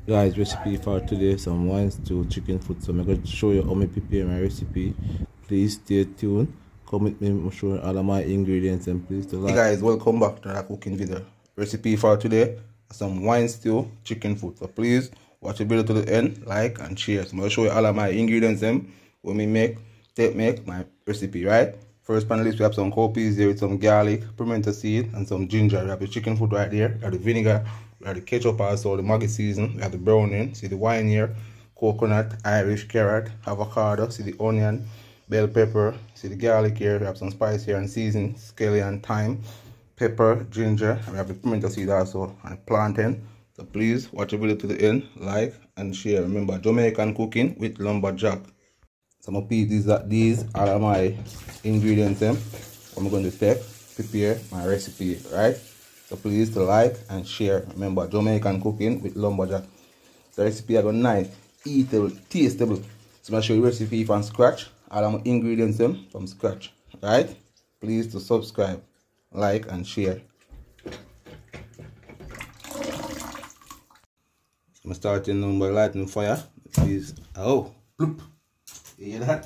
Guys, recipe for today, some wine stew chicken foot. So I'm going to show you how I prepare my recipe. Please stay tuned. Come with me, I'm showing all of my ingredients, and please do like. Hey guys, welcome back to the cooking video. Recipe for today, some wine stew chicken foot. So please watch the video to the end, like and share. So I'm going to show you all of my ingredients when we make my recipe, right? First pan list, we have some cowpeas there with some garlic, pimento seed, and some ginger. We have the chicken foot right there. We have the vinegar. We have the ketchup also, the Maggi season. We have the browning. See the wine here. Coconut, Irish carrot, avocado. See the onion, bell pepper. See the garlic here. We have some spice here and season, scallion, thyme, pepper, ginger. And we have the pimento seed also and the plantain. So please watch the video to the end, like and share. Remember, Jamaican cooking with lumberjack. So I'm going to put these are my ingredients. I'm going to prepare my recipe, right? So please to like and share. Remember, Jamaican cooking with lumberjack. The recipe is nice, eatable, tasteable. So I'm going to show you the recipe from scratch. All of my ingredients from scratch, right? Please to subscribe, like and share. So I'm starting now by lighting fire. Please, oh, bloop. You hear that?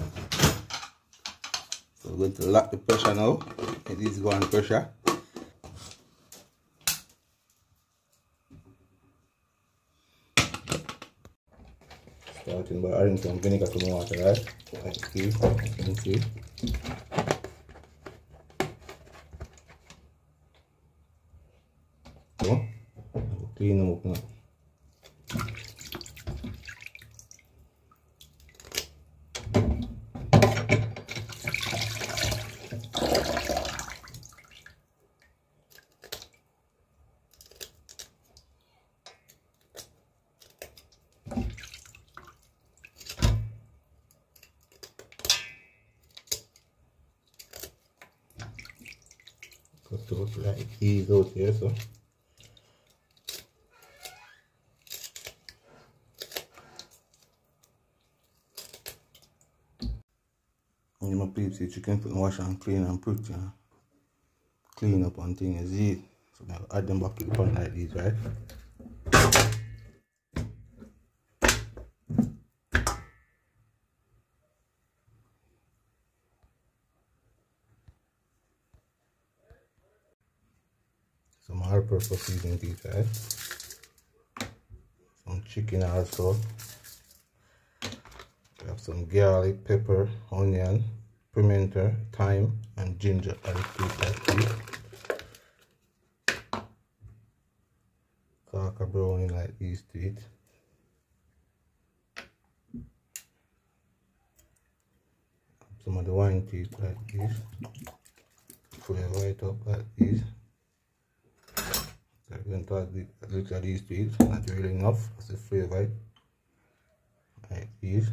So we're going to lock the pressure now. It is going pressure. Starting by adding some vinegar to the water, right? Like this, you can see. So, I'll clean them up now. So like these out here, so you know, please see chicken foot and wash and clean and put clean up on things as it. So now add them back to the pan like these, right? Some all-purpose seasoning these, right? Some chicken also. We have some garlic, pepper, onion, pimento, thyme, and ginger. And Kaka browning like these to it. Some of the wine teeth like this. Flavor it up like this. So we're going to add a little of these to it, not really enough, as a flavor, like this.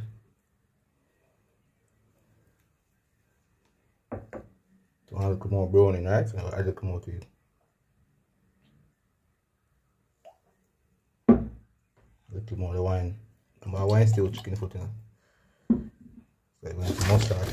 So a little more browning, right? So I'll add a little more to it. A little more of the wine. And my wine still chicken foot, you know. So I'm going to mustard.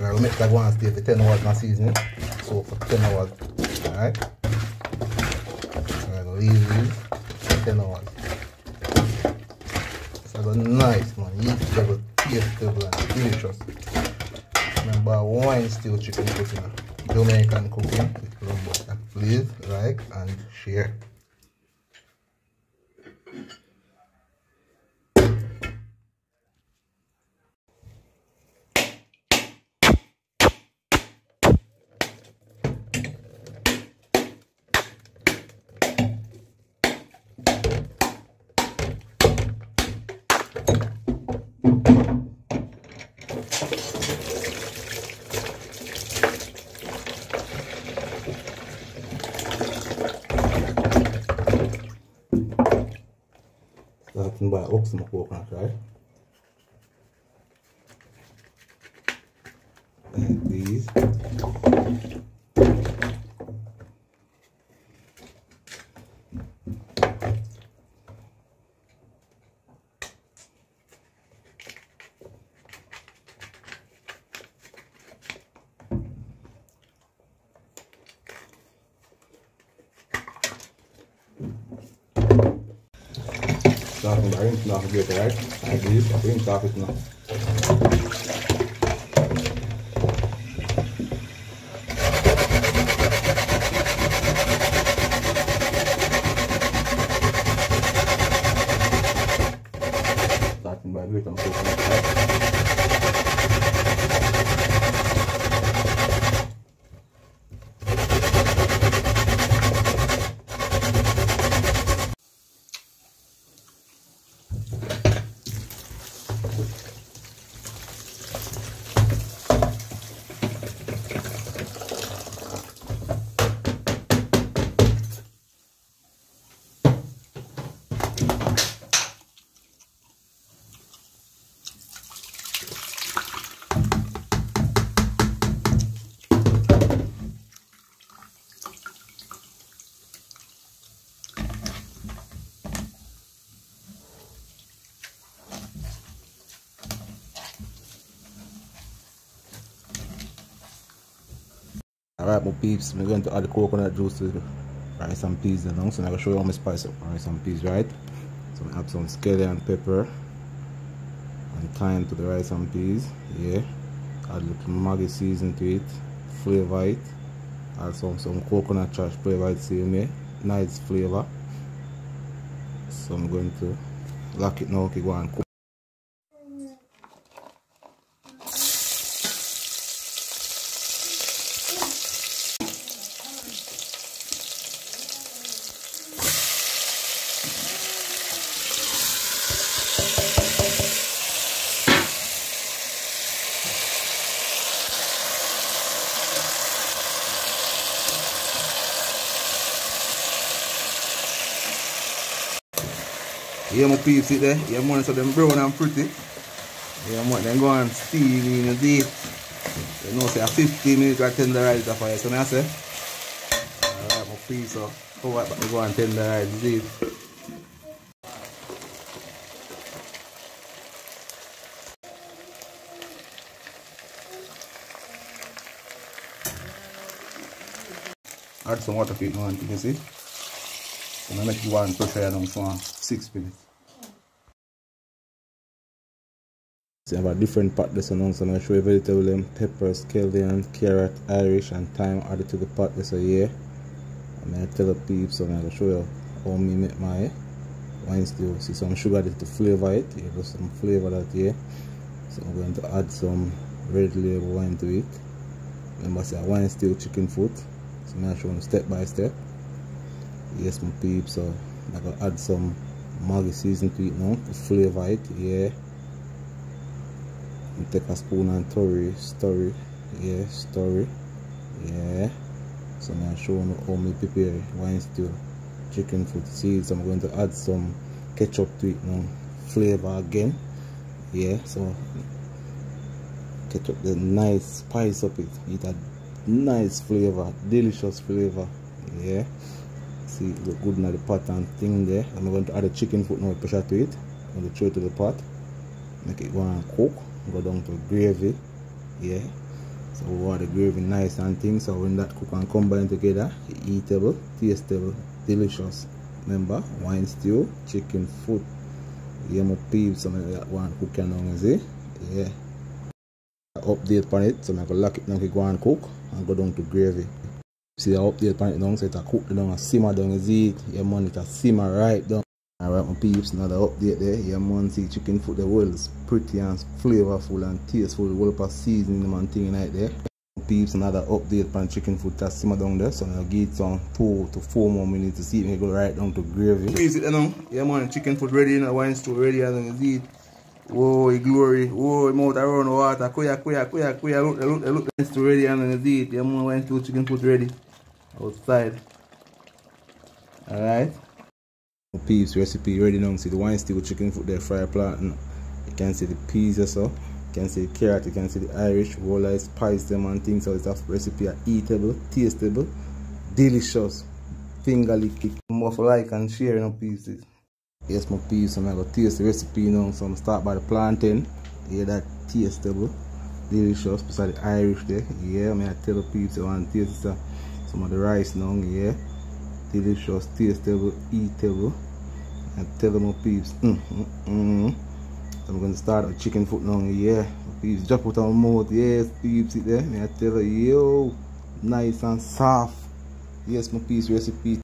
I will make that one stay for 10 hours in the seasoning. So for 10 hours. Alright. So I will leave these for 10 hours. So I got nice, man. Eatable, tastable and delicious. Remember, wine stew chicken cooking. Jamaican cooking with lumberjack. Please like and share. Starting by oxen coconut, right? Like these. Starting by rinsing off the grater, right? Like this, I rinse off it now. Starting by grater, I'm cooking it, right? Alright, my peeps, I'm going to add the coconut juice to the rice and peas now. So I'm going to show you how I spice up rice and peas, right? So I add some scallion pepper and thyme to the rice and peas. Yeah. Add a little Maggi season to it, flavor it. Add some coconut trash flavor it, same way. Nice flavor. So I'm going to lock it now, okay, go and cook. Yeah, my peeps, see there? Yeah, man, so them brown and pretty. Yeah, man, then go and steam in the deep. You know, say a 15 minutes or tenderize the fire. So I say, alright, my peeps, so go and tenderize the deep. Add some water to it now, you see? So I make you one pressure down for 6 minutes. So I have a different pot this one, so I'm going to show you vegetable them, peppers, scallion, carrot, Irish and thyme added to the pot this year. I'm going to tell the peeps, so I'm going to show you how me make my wine stew. See some sugar added to flavor it, yeah, just some flavor that here. So I'm going to add some red label wine to it. Remember, say a wine stew chicken foot. So I'm going to show you step by step. Yes, my peeps, so I'm going to add some Maggi season to it now to flavor it, yeah. And take a spoon and stir it, yeah. So I'm going to show you how me prepare wine stew chicken foot seeds. I'm going to add some ketchup to it now, flavor again, yeah. So ketchup, the nice spice up it a nice flavor, delicious flavor, yeah. See, it look good in the pot and thing there. I'm going to add the chicken foot now, pressure to it. I'm going to throw it to the pot, make it go and cook, go down to gravy, yeah. So we want the gravy nice and thing, so when that cook and combine together, eatable, tastable, delicious. Remember, wine stew, chicken foot, yeah, my peeps, so I want to cook and down, see, yeah. Update on it, so I'm going to lock it now, go and cook and go down to gravy. See the update on it now, so it a cook down and simmer down, you see it, yeah man, it a simmer right down. Alright my peeps, another update there, yeah man, see chicken foot, the world is pretty and flavorful and tasteful, the whole of seasoning them and thing right there. Peeps, another update on chicken foot that simmer down there, so I'll give it some 2 to 4 more minutes to see if it go right down to gravy. Peeps it now, yeah man, chicken foot ready, and wine stew ready, and you see it. Whoa, glory, whoa, mouth around the water, look, wine stew ready, and you see it, yeah man, wine stew chicken foot ready. Outside. Alright. Peeps recipe ready now. See the wine stew with chicken foot there, fry planting. You can see the peas also. You can see the carrot, you can see the Irish, whole I spice them and things. So it's a recipe are eatable, tastable, delicious, finger licking. More for like and share in pieces. Yes my peeps, I'm gonna taste the recipe now. So I'm gonna start by the plantain. Yeah, that tastable, delicious, beside the Irish there. Yeah, I'm gonna tell the peeps I want to taste some of the rice now, yeah. Delicious, tastable, eatable. I tell them my peeps. I'm gonna start with chicken foot now, yeah. My peeps just put on my mouth, yes, peeps it there. I tell her, yo, nice and soft. Yes, my peeps recipe.